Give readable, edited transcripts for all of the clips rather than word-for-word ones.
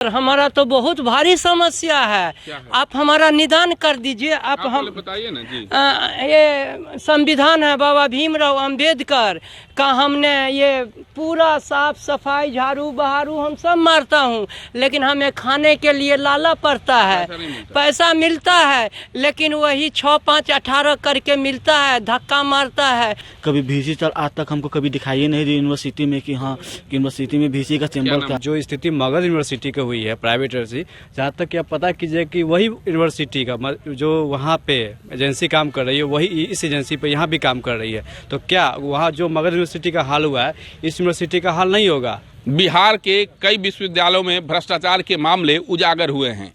हमारा तो बहुत भारी समस्या है। आप हमारा निदान कर दीजिए। आप हम बताइए ना जी। ये संविधान है बाबा भीमराव अंबेडकर का, हमने ये पूरा साफ सफाई झाड़ू बहारू हम सब मारता हूँ, लेकिन हमें खाने के लिए लाला पड़ता है। पैसा मिलता है लेकिन वही 6, 5, 18 करके मिलता है, धक्का मारता है। कभी VC आज तक हमको कभी दिखाई नहीं दी यूनिवर्सिटी में कि हाँ यूनिवर्सिटी में VC का चैम्बर था। जो स्थिति मगध यूनिवर्सिटी का हुई है प्राइवेट यूनिवर्सिटी, जहाँ तक कि आप पता कीजिए कि वही यूनिवर्सिटी का जो वहाँ पे एजेंसी काम कर रही है वही इस एजेंसी पे यहाँ भी काम कर रही है। तो क्या वहाँ जो मगध यूनिवर्सिटी का हाल हुआ है इस यूनिवर्सिटी का हाल नहीं होगा? बिहार के कई विश्वविद्यालयों में भ्रष्टाचार के मामले उजागर हुए हैं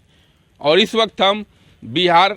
और इस वक्त हम बिहार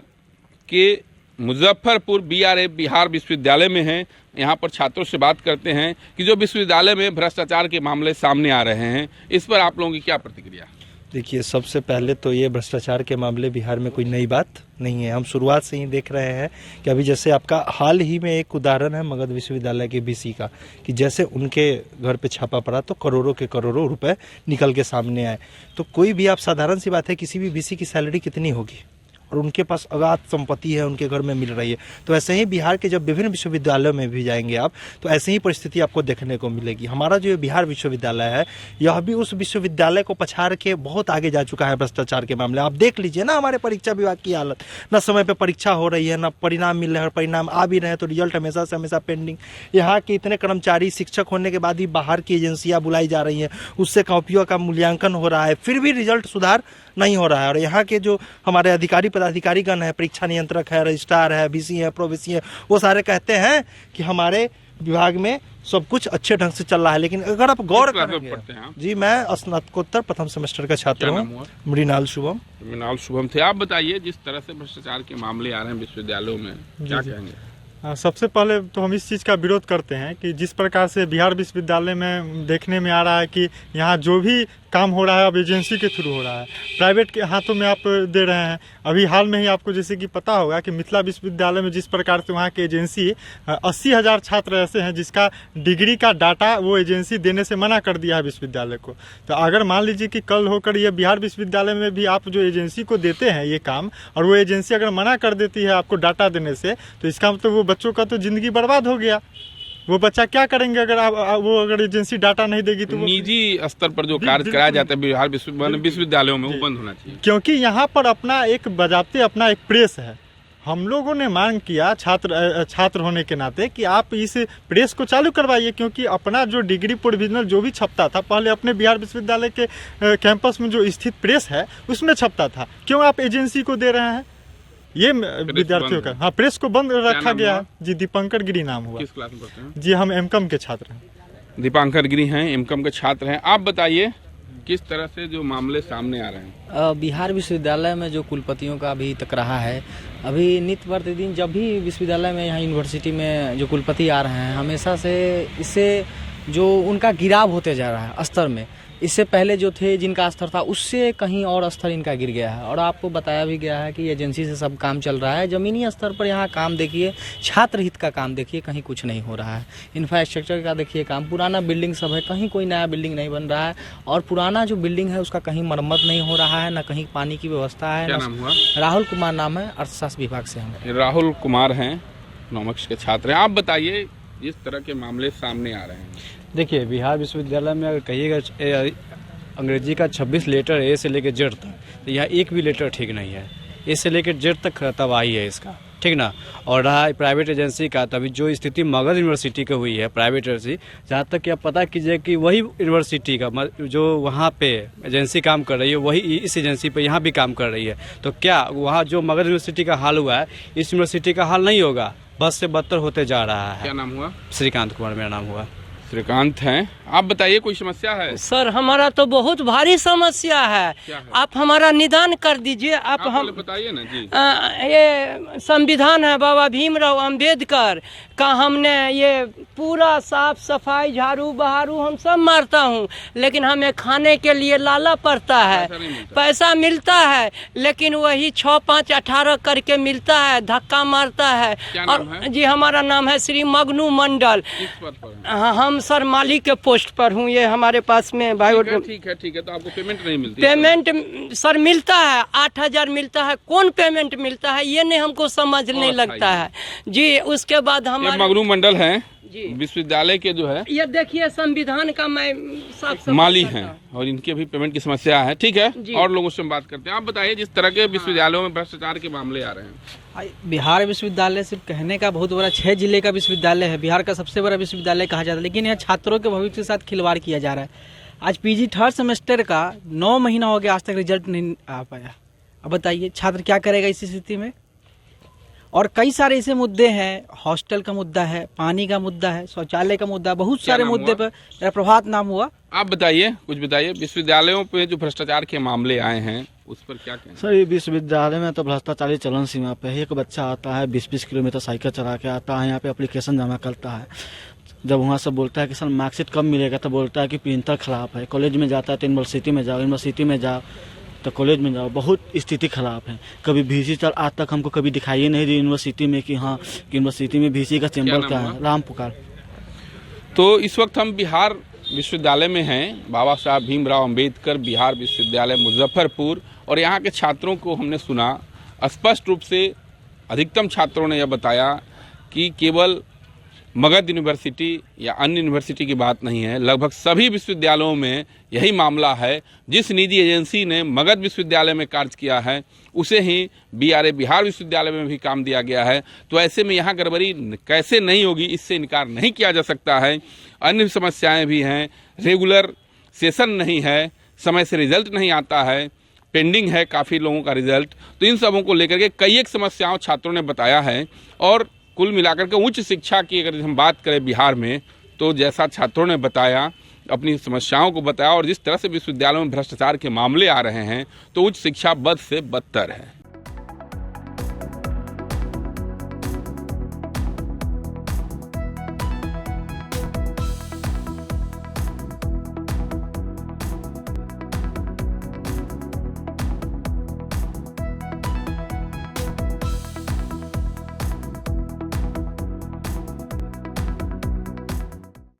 के मुजफ्फरपुर BRA बिहार विश्वविद्यालय में हैं। यहाँ पर छात्रों से बात करते हैं कि जो विश्वविद्यालय में भ्रष्टाचार के मामले सामने आ रहे हैं, इस पर आप लोगों की क्या प्रतिक्रिया? देखिए, सबसे पहले तो ये भ्रष्टाचार के मामले बिहार में कोई नई बात नहीं है। हम शुरुआत से ही देख रहे हैं कि अभी जैसे आपका हाल ही में एक उदाहरण है मगध विश्वविद्यालय के VC का, कि जैसे उनके घर पे छापा पड़ा तो करोड़ों के करोड़ों रुपए निकल के सामने आए। तो कोई भी, आप साधारण सी बात है, किसी भी VC की सैलरी कितनी होगी और उनके पास अगाध संपत्ति है, उनके घर में मिल रही है। तो ऐसे ही बिहार के जब विभिन्न विश्वविद्यालयों में भी जाएंगे आप, तो ऐसे ही परिस्थिति आपको देखने को मिलेगी। हमारा जो बिहार विश्वविद्यालय है यह भी उस विश्वविद्यालय को पछाड़ के बहुत आगे जा चुका है भ्रष्टाचार के मामले। आप देख लीजिए ना हमारे परीक्षा विभाग की हालत, न समय पर परीक्षा हो रही है, न परिणाम मिल रहे हैं, परिणाम आ भी रहे हैं तो रिजल्ट हमेशा से हमेशा पेंडिंग। यहाँ के इतने कर्मचारी शिक्षक होने के बाद ही बाहर की एजेंसियाँ बुलाई जा रही हैं, उससे कॉपियों का मूल्यांकन हो रहा है, फिर भी रिजल्ट सुधार नहीं हो रहा है। और यहाँ के जो हमारे अधिकारी पदाधिकारीगण है, परीक्षा नियंत्रक है, रजिस्ट्रार है, VC है, प्रो-VC है, वो सारे कहते हैं कि हमारे विभाग में सब कुछ अच्छे ढंग से चल रहा है। लेकिन अगर आप गौर करेंगे, जी मैं स्नातकोत्तर प्रथम सेमेस्टर का छात्र हूँ। मृणाल शुभम थे। आप बताइए, जिस तरह से भ्रष्टाचार के मामले आ रहे हैं विश्वविद्यालयों में, क्या कहेंगे? सबसे पहले तो हम इस चीज़ का विरोध करते हैं कि जिस प्रकार से बिहार विश्वविद्यालय में देखने में आ रहा है कि यहाँ जो भी काम हो रहा है अब एजेंसी के थ्रू हो रहा है, प्राइवेट के हाथों में आप दे रहे हैं। अभी हाल में ही आपको जैसे कि पता होगा कि मिथिला विश्वविद्यालय में जिस प्रकार से वहाँ की एजेंसी 80,000 छात्र ऐसे हैं जिसका डिग्री का डाटा वो एजेंसी देने से मना कर दिया है विश्वविद्यालय को। तो अगर मान लीजिए कि कल होकर ये बिहार विश्वविद्यालय में भी आप जो एजेंसी को देते हैं ये काम, और वो एजेंसी अगर मना कर देती है आपको डाटा देने से, तो इसका मतलब वो बच्चों का तो जिंदगी बर्बाद हो गया। वो बच्चा क्या करेंगे अगर अगर एजेंसी डाटा नहीं देगी तो? निजी स्तर पर जो कार्य कराया जाता है बिहार विश्वविद्यालयों में, वो बंद होना चाहिए। क्योंकि यहाँ पर अपना एक बजाते अपना एक प्रेस है। हम लोगों ने मांग किया छात्र होने के नाते कि आप इस प्रेस को चालू करवाइए, क्योंकि अपना जो डिग्री प्रोविजनल जो भी छपता था पहले अपने बिहार विश्वविद्यालय के कैंपस में जो स्थित प्रेस है उसमें छपता था। क्यों आप एजेंसी को दे रहे हैं? ये विद्यार्थियों का, हाँ, प्रेस को बंद रखा गया है। जी दीपांकर गिरी नाम हुआ। किस क्लास में पढ़ते हैं? जी हम M.Com के छात्र हैं। दीपांकर गिरी हैं, M.Com के छात्र हैं। आप बताइए किस तरह से जो मामले सामने आ रहे हैं? बिहार विश्वविद्यालय में जो कुलपतियों का अभी तक रहा है, अभी नित्य प्रतिदिन जब भी विश्वविद्यालय में यहाँ यूनिवर्सिटी में जो कुलपति आ रहे हैं, हमेशा से इससे जो उनका गिराव होते जा रहा है स्तर में। इससे पहले जो थे जिनका स्तर था उससे कहीं और स्तर इनका गिर गया है। और आपको बताया भी गया है कि एजेंसी से सब काम चल रहा है। ज़मीनी स्तर पर यहाँ काम देखिए, छात्र हित का काम देखिए, कहीं कुछ नहीं हो रहा है। इंफ्रास्ट्रक्चर का देखिए काम, पुराना बिल्डिंग सब है, कहीं कोई नया बिल्डिंग नहीं बन रहा है। और पुराना जो बिल्डिंग है उसका कहीं मरम्मत नहीं हो रहा है, न कहीं पानी की व्यवस्था है। क्या नाम हुआ? राहुल कुमार नाम है, अर्थशास्त्र विभाग से हम। राहुल कुमार हैं, इकोनॉमिक्स के छात्र हैं। आप बताइए, इस तरह के मामले सामने आ रहे हैं। देखिए, बिहार विश्वविद्यालय में अगर कहिएगा अंग्रेजी का 26 लेटर A से लेकर Z तक, तो यहाँ एक भी लेटर ठीक नहीं है। A से लेकर Z तक तबाही है इसका, ठीक ना। और रहा प्राइवेट एजेंसी का, तभी जो स्थिति मगध यूनिवर्सिटी की हुई है प्राइवेट यूनिवर्सिटी, जहाँ तक कि आप पता कीजिए कि वही यूनिवर्सिटी का जो वहाँ पे एजेंसी काम कर रही है वही इस एजेंसी पे यहाँ भी काम कर रही है। तो क्या वहाँ जो मगध यूनिवर्सिटी का हाल हुआ है इस यूनिवर्सिटी का हाल नहीं होगा? बस से बदतर होते जा रहा है। क्या नाम हुआ? श्रीकांत कुमार मेरा नाम हुआ। श्रीकांत हैं। आप बताइए, कोई समस्या है? सर हमारा तो बहुत भारी समस्या है। आप हमारा निदान कर दीजिए। आप हम बताइए ना जी। ये संविधान है बाबा भीमराव अंबेडकर का, हमने ये पूरा साफ सफाई झाड़ू बहारू हम सब मारता हूँ, लेकिन हमें खाने के लिए लाला पड़ता है। पैसा मिलता है लेकिन वही 6, 5, 18 करके मिलता है, धक्का मारता है। और जी हमारा नाम है श्री मगनू मंडल। हम सर माली के पोस्ट पोस्ट पर हूँ। ये हमारे पास में ठीक है तो आपको पेमेंट नहीं मिलती? पेमेंट सर मिलता है, 8,000 मिलता है। कौन पेमेंट मिलता है ये नहीं हमको समझ नहीं लगता है जी। उसके बाद हमारे मगरू मंडल है विश्वविद्यालय के जो है ये देखिए संविधान का मैं साफ माली हैं और इनके भी पेमेंट की समस्या है। ठीक है, और लोगों से हम बात करते हैं। आप बताइए, जिस तरह के विश्वविद्यालयों में भ्रष्टाचार के मामले आ रहे हैं। बिहार विश्वविद्यालय सिर्फ कहने का बहुत बड़ा 6 जिले का विश्वविद्यालय है, बिहार का सबसे बड़ा विश्वविद्यालय कहा जाता है, लेकिन यहाँ छात्रों के भविष्य के साथ खिलवाड़ किया जा रहा है। आज पीजी 3rd सेमेस्टर का 9 महीना हो गया, आज तक रिजल्ट नहीं आ पाया। अब बताइए छात्र क्या करेगा इस स्थिति में। और कई सारे ऐसे मुद्दे हैं, हॉस्टल का मुद्दा है, पानी का मुद्दा है, शौचालय का मुद्दा, बहुत सारे मुद्दे पर। मेरा प्रभात नाम हुआ। आप बताइए, कुछ बताइए, विश्वविद्यालयों पे जो भ्रष्टाचार के मामले आए हैं उस पर क्या कहें? सर, ये विश्वविद्यालय में तो भ्रष्टाचारी चलन सीमा पे है। एक बच्चा आता है 20-20 किलोमीटर साइकिल चला के आता है, यहाँ पे एप्लीकेशन जमा करता है। जब वहाँ से बोलता है कि सर मार्कशीट कब मिलेगा, तो बोलता है कि प्रिंटर खराब है। कॉलेज में जाता है तो यूनिवर्सिटी में जाओ, यूनिवर्सिटी में जाओ तो कॉलेज में जाओ। बहुत स्थिति खराब है। कभी VC चल आज तक हमको कभी दिखाई नहीं दी यूनिवर्सिटी में कि हाँ यूनिवर्सिटी में VC का चैम्बर क्या है। राम पुकार। तो इस वक्त हम बिहार विश्वविद्यालय में हैं, बाबा साहब भीमराव अंबेडकर बिहार विश्वविद्यालय मुजफ्फरपुर। और यहाँ के छात्रों को हमने सुना, स्पष्ट रूप से अधिकतम छात्रों ने यह बताया कि केवल मगध यूनिवर्सिटी या अन्य यूनिवर्सिटी की बात नहीं है, लगभग सभी विश्वविद्यालयों में यही मामला है। जिस निजी एजेंसी ने मगध विश्वविद्यालय में कार्य किया है उसे ही BRA बिहार विश्वविद्यालय में भी काम दिया गया है। तो ऐसे में यहाँ गड़बड़ी कैसे नहीं होगी, इससे इनकार नहीं किया जा सकता है। अन्य समस्याएं भी हैं, रेगुलर सेशन नहीं है, समय से रिजल्ट नहीं आता है, पेंडिंग है काफ़ी लोगों का रिजल्ट। तो इन सबों को लेकर के कई एक समस्याओं छात्रों ने बताया है। और कुल मिलाकर के उच्च शिक्षा की अगर हम बात करें बिहार में, तो जैसा छात्रों ने बताया, अपनी समस्याओं को बताया, और जिस तरह से विश्वविद्यालयों में भ्रष्टाचार के मामले आ रहे हैं, तो उच्च शिक्षा बद से बदतर है।